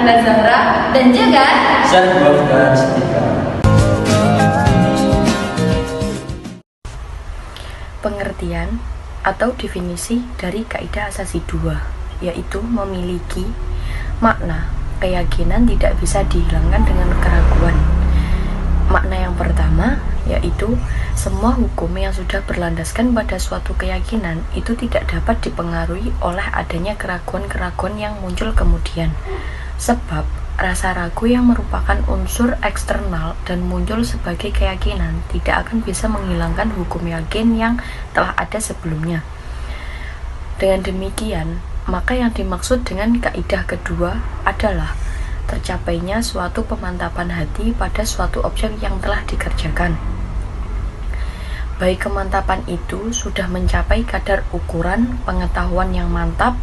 Nabila Zahra dan juga Syarif dan Setika. Pengertian atau definisi dari kaidah asasi 2, yaitu memiliki makna keyakinan tidak bisa dihilangkan dengan keraguan. Makna yang pertama yaitu semua hukum yang sudah berlandaskan pada suatu keyakinan itu tidak dapat dipengaruhi oleh adanya keraguan-keraguan yang muncul kemudian. Sebab rasa ragu yang merupakan unsur eksternal dan muncul sebagai keyakinan tidak akan bisa menghilangkan hukum yakin yang telah ada sebelumnya. Dengan demikian, maka yang dimaksud dengan kaidah kedua adalah tercapainya suatu pemantapan hati pada suatu objek yang telah dikerjakan. Baik kemantapan itu sudah mencapai kadar ukuran pengetahuan yang mantap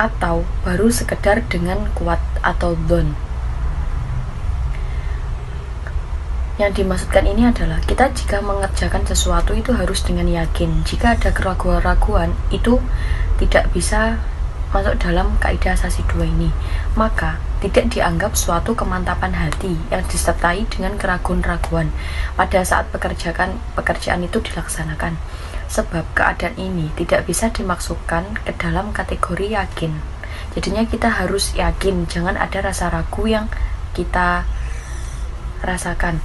atau baru sekedar dengan kuat atau dzon. Yang dimaksudkan ini adalah kita jika mengerjakan sesuatu itu harus dengan yakin. Jika ada keraguan-raguan itu tidak bisa masuk dalam kaidah asasi 2 ini, maka tidak dianggap suatu kemantapan hati yang disertai dengan keraguan-raguan pada saat pekerjaan itu dilaksanakan. Sebab keadaan ini tidak bisa dimasukkan ke dalam kategori yakin. Jadinya kita harus yakin, jangan ada rasa ragu yang kita rasakan.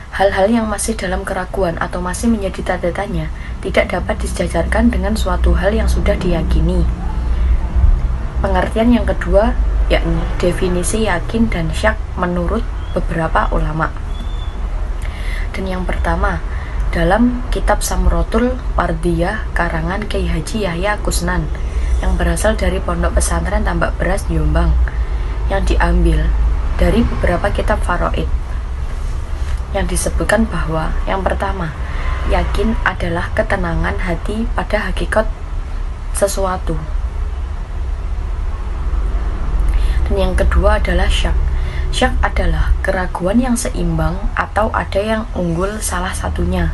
Hal-hal yang masih dalam keraguan atau masih menjadi tanda tanya tidak dapat disejajarkan dengan suatu hal yang sudah diyakini. Pengertian yang kedua yakni definisi yakin dan syak menurut beberapa ulama. Dan yang pertama, dalam kitab Samrotul Pardiyah karangan Kyai Haji Yahya Kusnan yang berasal dari Pondok Pesantren Tambak Beras Jombang, yang diambil dari beberapa kitab faraid, yang disebutkan bahwa yang pertama, yakin adalah ketenangan hati pada hakikat sesuatu. Dan yang kedua adalah syak. Syak adalah keraguan yang seimbang atau ada yang unggul salah satunya.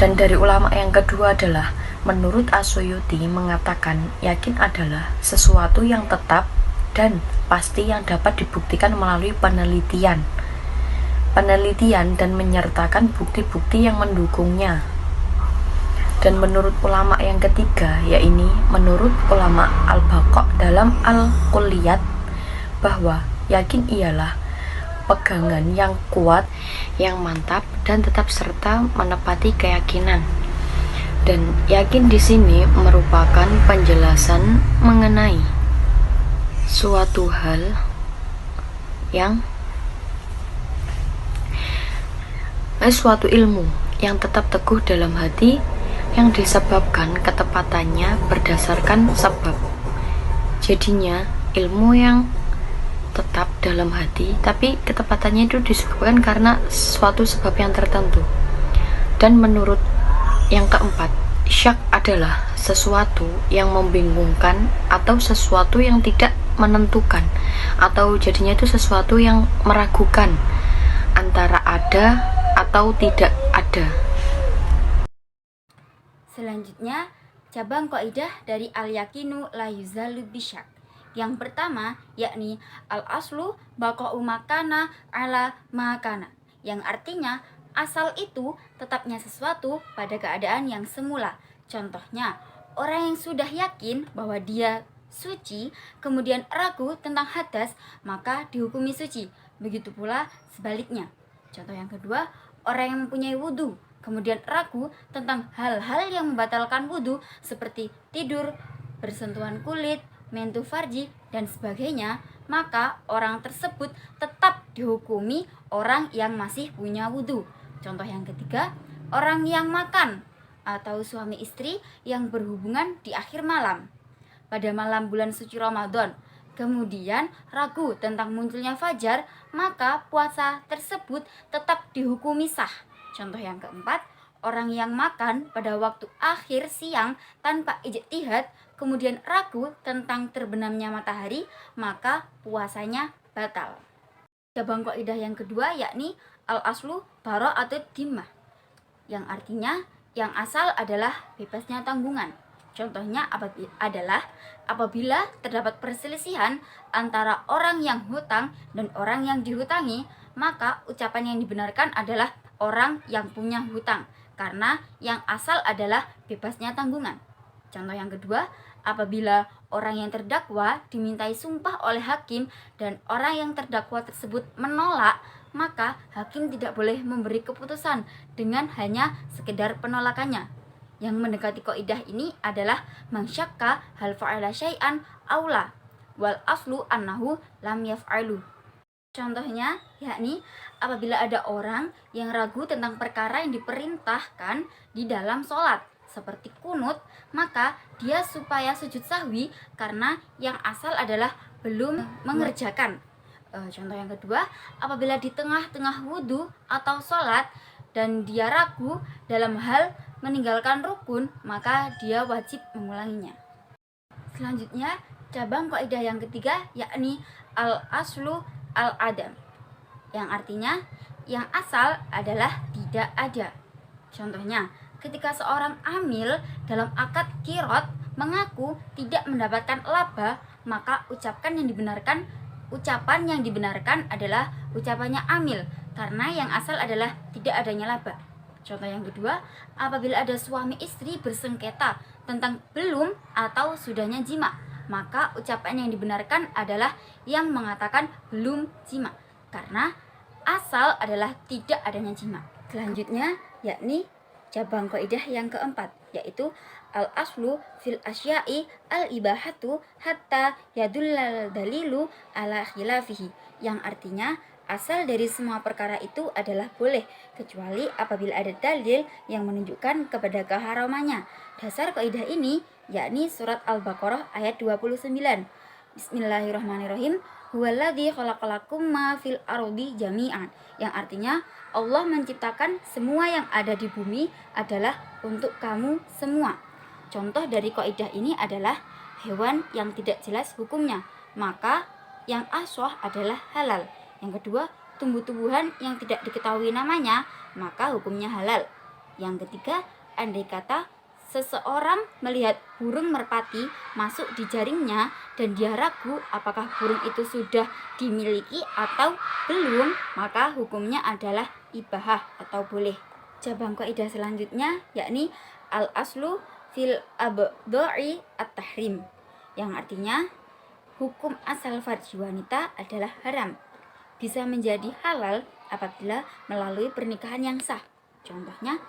Dan dari ulama yang kedua adalah menurut As-Suyuti mengatakan yakin adalah sesuatu yang tetap dan pasti yang dapat dibuktikan melalui penelitian dan menyertakan bukti-bukti yang mendukungnya. Dan menurut ulama yang ketiga, yaitu menurut ulama Al-Baqa dalam Al-Kulliyat, bahwa yakin ialah pegangan yang kuat, yang mantap dan tetap serta menepati keyakinan. Dan yakin di sini merupakan penjelasan mengenai suatu hal yang suatu ilmu yang tetap teguh dalam hati, yang disebabkan ketepatannya berdasarkan sebab. Jadinya ilmu yang tetap dalam hati tapi ketepatannya itu disebabkan karena suatu sebab yang tertentu. Dan menurut yang keempat, syak adalah sesuatu yang membingungkan atau sesuatu yang tidak menentukan, atau jadinya itu sesuatu yang meragukan antara ada atau tidak ada. Selanjutnya, cabang kaidah dari al-yakinu la yuzalu bisyak. Yang pertama, yakni al-aslu baqa'u makana ala makana, yang artinya asal itu tetapnya sesuatu pada keadaan yang semula. Contohnya, orang yang sudah yakin bahwa dia suci, kemudian ragu tentang hadas, maka dihukumi suci. Begitu pula sebaliknya. Contoh yang kedua, orang yang mempunyai wudhu, kemudian ragu tentang hal-hal yang membatalkan wudhu seperti tidur, bersentuhan kulit, mentu farji, dan sebagainya, maka orang tersebut tetap dihukumi orang yang masih punya wudhu. Contoh yang ketiga, orang yang makan atau suami istri yang berhubungan di akhir malam pada malam bulan suci Ramadan, kemudian ragu tentang munculnya fajar, maka puasa tersebut tetap dihukumi sah. Contoh yang keempat, orang yang makan pada waktu akhir siang tanpa ijtihad, kemudian ragu tentang terbenamnya matahari, maka puasanya batal. Cabang kaidah yang kedua yakni al-aslu bara'atud dhimmah, yang artinya yang asal adalah bebasnya tanggungan. Contohnya adalah apabila terdapat perselisihan antara orang yang hutang dan orang yang dihutangi, maka ucapan yang dibenarkan adalah orang yang punya hutang, karena yang asal adalah bebasnya tanggungan. Contoh yang kedua, apabila orang yang terdakwa dimintai sumpah oleh hakim dan orang yang terdakwa tersebut menolak, maka hakim tidak boleh memberi keputusan dengan hanya sekedar penolakannya. Yang mendekati kaidah ini adalah mansyakka hal fa'ala syai'an aula wal aslu annahu lam yaf'alu. Contohnya yakni apabila ada orang yang ragu tentang perkara yang diperintahkan di dalam sholat seperti kunut, maka dia supaya sujud sahwi karena yang asal adalah belum mengerjakan. Contoh yang kedua, apabila di tengah-tengah wudhu atau sholat dan dia ragu dalam hal meninggalkan rukun, maka dia wajib mengulanginya. Selanjutnya, cabang kaidah yang ketiga yakni al-aslu al-adam, yang artinya yang asal adalah tidak ada. Contohnya, ketika seorang amil dalam akad qirot mengaku tidak mendapatkan laba, maka ucapan yang dibenarkan adalah ucapannya amil, karena yang asal adalah tidak adanya laba. Contoh yang kedua, apabila ada suami istri bersengketa tentang belum atau sudahnya jima, maka ucapan yang dibenarkan adalah yang mengatakan belum jima, karena asal adalah tidak adanya jima. Selanjutnya yakni cabang kaidah yang keempat, yaitu al-aslu fil asya'i al-ibahatu hatta yadullal dalilu ala khilafihi, yang artinya asal dari semua perkara itu adalah boleh, kecuali apabila ada dalil yang menunjukkan kepada keharamannya. Dasar kaidah ini yakni surat Al-Baqarah ayat 29. Bismillahirrahmanirrahim. Huwaladzi khalaqalakum ma fil ardi jami'an, yang artinya Allah menciptakan semua yang ada di bumi adalah untuk kamu semua. Contoh dari kaidah ini adalah hewan yang tidak jelas hukumnya, maka yang aswah adalah halal. Yang kedua, tumbuh-tumbuhan yang tidak diketahui namanya, maka hukumnya halal. Yang ketiga, andai kata seseorang melihat burung merpati masuk di jaringnya dan dia ragu apakah burung itu sudah dimiliki atau belum, maka hukumnya adalah ibahah atau boleh. Cabang kaidah selanjutnya yakni al-aslu fil abdha'i at-tahrim, yang artinya hukum asal farji wanita adalah haram, bisa menjadi halal apabila melalui pernikahan yang sah. Contohnya,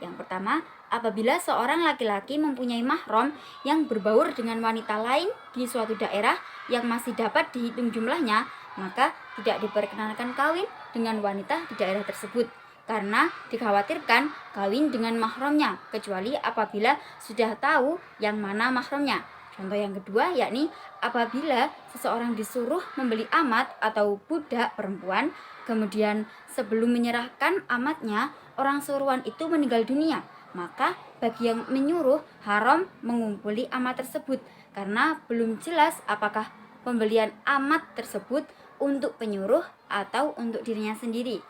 yang pertama, apabila seorang laki-laki mempunyai mahram yang berbaur dengan wanita lain di suatu daerah yang masih dapat dihitung jumlahnya, maka tidak diperkenankan kawin dengan wanita di daerah tersebut, karena dikhawatirkan kawin dengan mahramnya, kecuali apabila sudah tahu yang mana mahramnya. Contoh yang kedua yakni apabila seseorang disuruh membeli amat atau budak perempuan, kemudian sebelum menyerahkan amatnya, orang suruhan itu meninggal dunia, maka bagi yang menyuruh haram mengumpuli amat tersebut, karena belum jelas apakah pembelian amat tersebut untuk penyuruh atau untuk dirinya sendiri.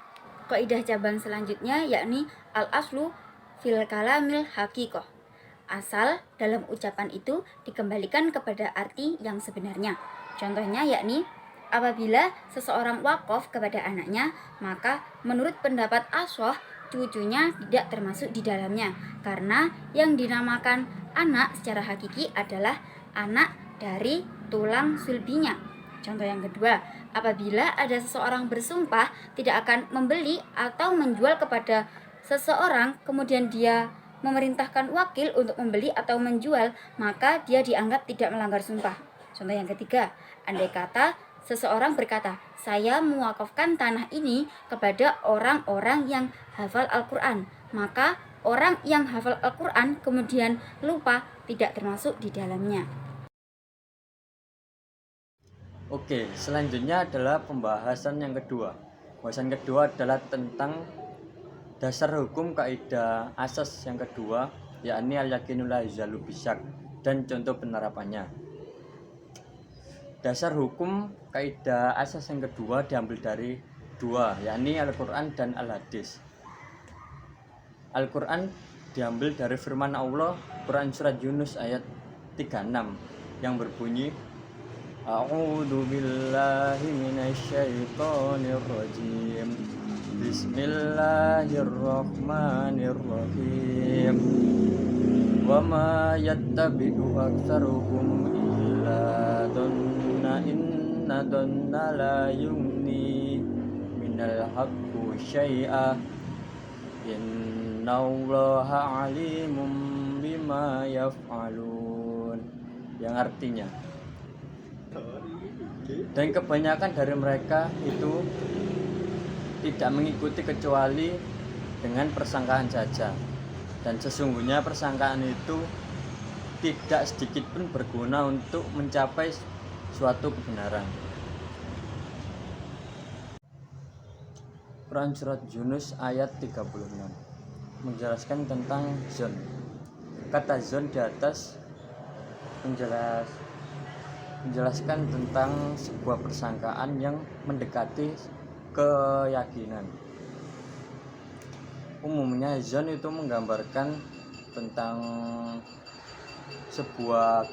Kaidah cabang selanjutnya yakni al-aslu fil kalamil haqiqah. Asal dalam ucapan itu dikembalikan kepada arti yang sebenarnya. Contohnya yakni apabila seseorang wakaf kepada anaknya, maka menurut pendapat aswah cucunya tidak termasuk di dalamnya, karena yang dinamakan anak secara hakiki adalah anak dari tulang sulbinya. Contoh yang kedua, apabila ada seseorang bersumpah tidak akan membeli atau menjual kepada seseorang, kemudian dia memerintahkan wakil untuk membeli atau menjual, maka dia dianggap tidak melanggar sumpah. Contoh yang ketiga, andai kata seseorang berkata, saya mewakafkan tanah ini kepada orang-orang yang hafal Al-Quran, maka orang yang hafal Al-Quran kemudian lupa tidak termasuk di dalamnya. Oke, selanjutnya adalah pembahasan yang kedua. Pembahasan kedua adalah tentang dasar hukum kaidah asas yang kedua, yakni al-yakinu la yuzalu bisyak, dan contoh penerapannya. Dasar hukum kaidah asas yang kedua diambil dari dua, yakni Al-Quran dan Al-Hadis. Al-Quran diambil dari firman Allah Quran surat Yunus ayat 36 yang berbunyi A'udzu billahi minasyaitonir rajim. Bismillahirrahmanirrahim. Wa ma yattabi'u aktsaruhum illa dhanna inna dhanna la yughni minal haqqi syai'a. Innallaha 'alimun bima yaf'alun. Yang artinya, dan kebanyakan dari mereka itu tidak mengikuti kecuali dengan persangkaan saja, dan sesungguhnya persangkaan itu tidak sedikit pun berguna untuk mencapai suatu kebenaran. Quran surat Yunus ayat 36 menjelaskan tentang zon. Kata zon di atas menjelaskan tentang sebuah persangkaan yang mendekati keyakinan. Umumnya zon itu menggambarkan tentang sebuah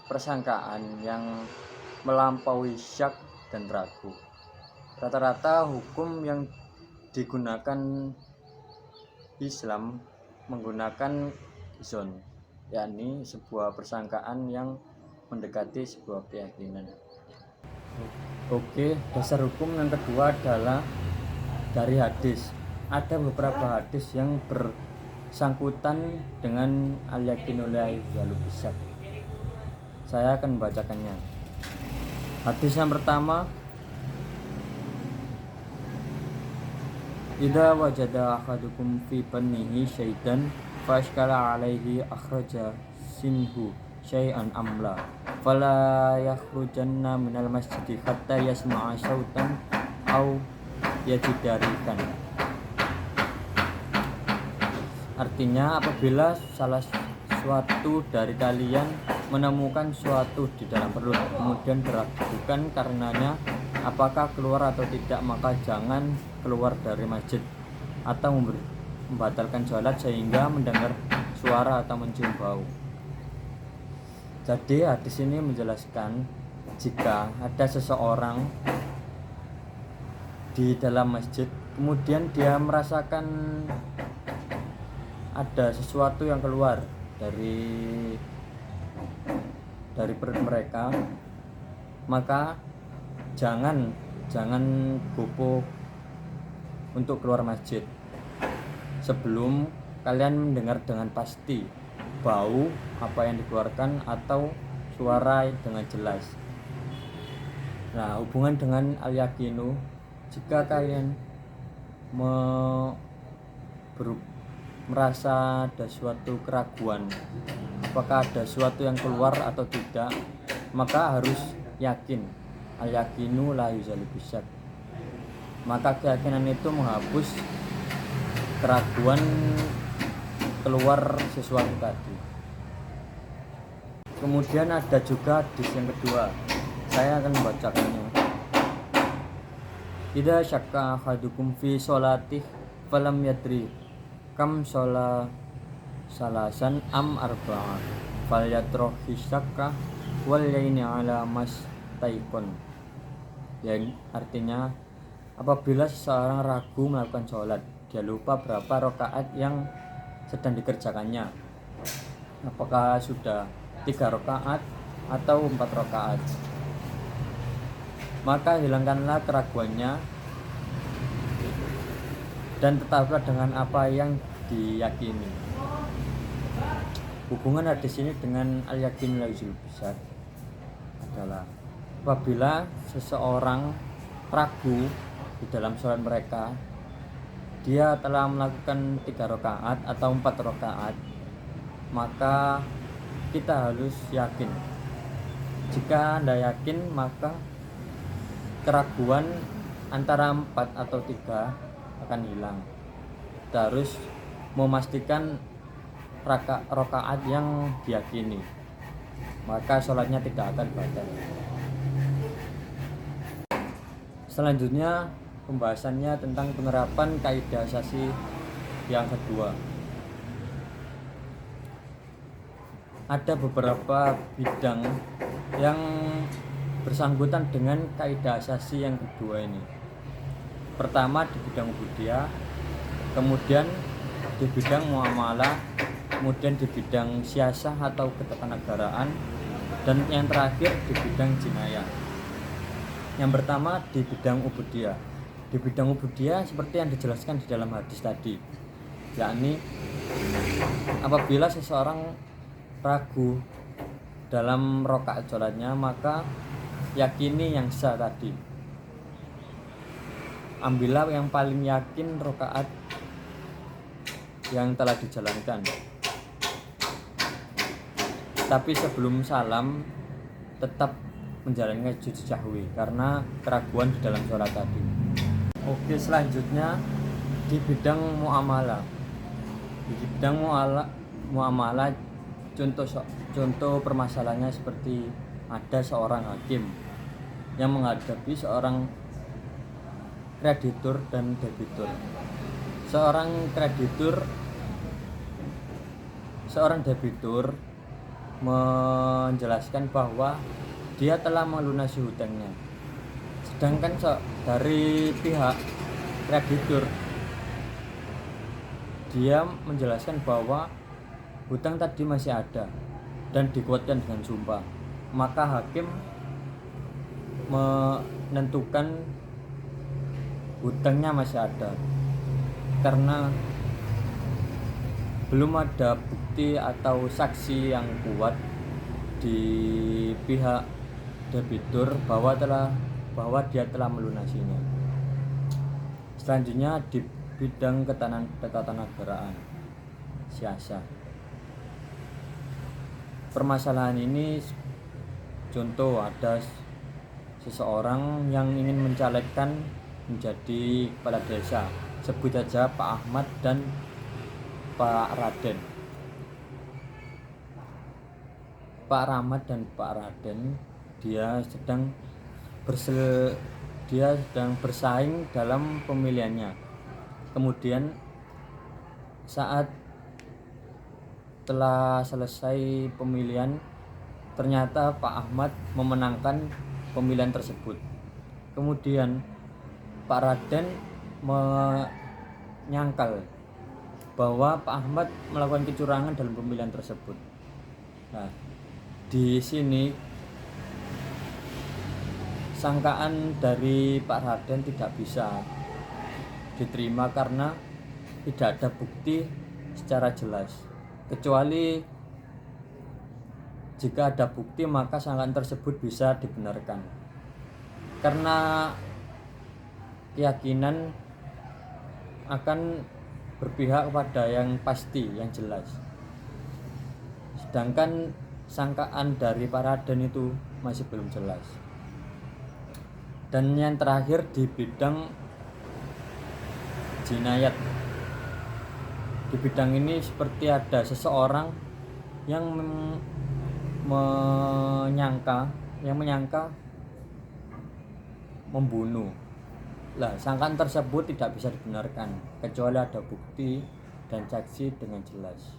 persangkaan yang melampaui syak dan ragu. Rata-rata hukum yang digunakan Islam menggunakan zon, yakni sebuah persangkaan yang mendekati sebuah keyakinan. Oke, dasar hukum yang kedua adalah dari hadis. Ada beberapa hadis yang bersangkutan dengan al-yaqinu la yuzalu bisyak. Saya akan membacakannya. Hadis yang pertama, idza wajada ahadukum fi bannihi syaitan fa ashkala alaihi akhraja sinhu syai'an amla fala yakhrujanna minal masjid hatta yasma'a sautan au yajidarikan. Artinya, apabila salah suatu dari kalian menemukan suatu di dalam perut kemudian beragukan karenanya apakah keluar atau tidak, maka jangan keluar dari masjid atau membatalkan sholat sehingga mendengar suara atau mencium bau. Jadi hadis ini menjelaskan jika ada seseorang di dalam masjid kemudian dia merasakan ada sesuatu yang keluar dari perut mereka, maka jangan gopoh untuk keluar masjid sebelum kalian mendengar dengan pasti bau apa yang dikeluarkan atau suara dengan jelas. Nah, hubungan dengan al-yaqinu, jika kalian merasa ada suatu keraguan apakah ada sesuatu yang keluar atau tidak, maka harus yakin. Al-yaqinu la yuzalu bisyak. Maka keyakinan itu menghapus keraguan keluar sesuatu tadi. Kemudian ada juga hadis yang kedua, saya akan membacakannya. Idza syakka ahadukum fi sholatih falam yadri kam sholat salasan am arba'ah falyatrohi syakka wal yaini ala mas taikon. Yang artinya, apabila seseorang ragu melakukan sholat, dia lupa berapa rakaat yang sedang dikerjakannya, apakah sudah 3 rakaat atau 4 rakaat, maka hilangkanlah keraguannya dan tetaplah dengan apa yang diyakini. Hubungan hadis ini dengan al-yaqin la yuzul bisyak adalah apabila seseorang ragu di dalam sholat mereka, dia telah melakukan 3 rakaat atau 4 rakaat, maka kita harus yakin. Jika Anda yakin, maka keraguan antara 4 atau 3 akan hilang. Kita harus memastikan rakaat yang diyakini, maka sholatnya tidak akan batal. Selanjutnya pembahasannya tentang penerapan kaidah asasi yang kedua. ada beberapa bidang yang bersangkutan dengan kaidah asasi yang kedua ini. Pertama di bidang budaya, kemudian di bidang muamalah, kemudian di bidang siasah atau ketatanegaraan, dan yang terakhir di bidang jinayah. Yang pertama di bidang ubudiyah. Di bidang ubudiyah seperti yang dijelaskan di dalam hadis tadi, yakni apabila seseorang ragu dalam rakaat sholatnya, maka yakini yang sah tadi. Ambillah yang paling yakin rakaat yang telah dijalankan. Tapi sebelum salam tetap menjalankan sujud sahwi karena keraguan di dalam sholat tadi. Oke, selanjutnya di bidang muamalah. Di bidang muamalah contoh permasalahannya seperti ada seorang hakim yang menghadapi seorang kreditur dan debitur. Seorang debitur menjelaskan bahwa dia telah melunasi hutangnya, sedangkan dari pihak kreditur dia menjelaskan bahwa hutang tadi masih ada dan dikuatkan dengan sumpah. Maka hakim menentukan hutangnya masih ada karena belum ada bukti atau saksi yang kuat di pihak debitur bahwa dia telah melunasinya. Selanjutnya di bidang ketatanegaraan, siasah. Permasalahan ini contoh ada seseorang yang ingin mencalekkan menjadi kepala desa, sebut saja Pak Ahmad dan Pak Raden. Pak Rahmat dan Pak Raden dia sedang bersaing dalam pemilihannya. Kemudian saat telah selesai pemilihan, ternyata Pak Ahmad memenangkan pemilihan tersebut. Kemudian Pak Raden menyangkal bahwa Pak Ahmad melakukan kecurangan dalam pemilihan tersebut. Nah, di sini sangkaan dari Pak Raden tidak bisa diterima karena tidak ada bukti secara jelas. Kecuali jika ada bukti maka sangkaan tersebut bisa dibenarkan. Karena keyakinan akan berpihak kepada yang pasti, yang jelas. Sedangkan sangkaan dari Pak Raden itu masih belum jelas. Dan yang terakhir di bidang jinayat. Di bidang ini seperti ada seseorang yang menyangka membunuh. Lah, sangkaan tersebut tidak bisa dibenarkan kecuali ada bukti dan saksi dengan jelas.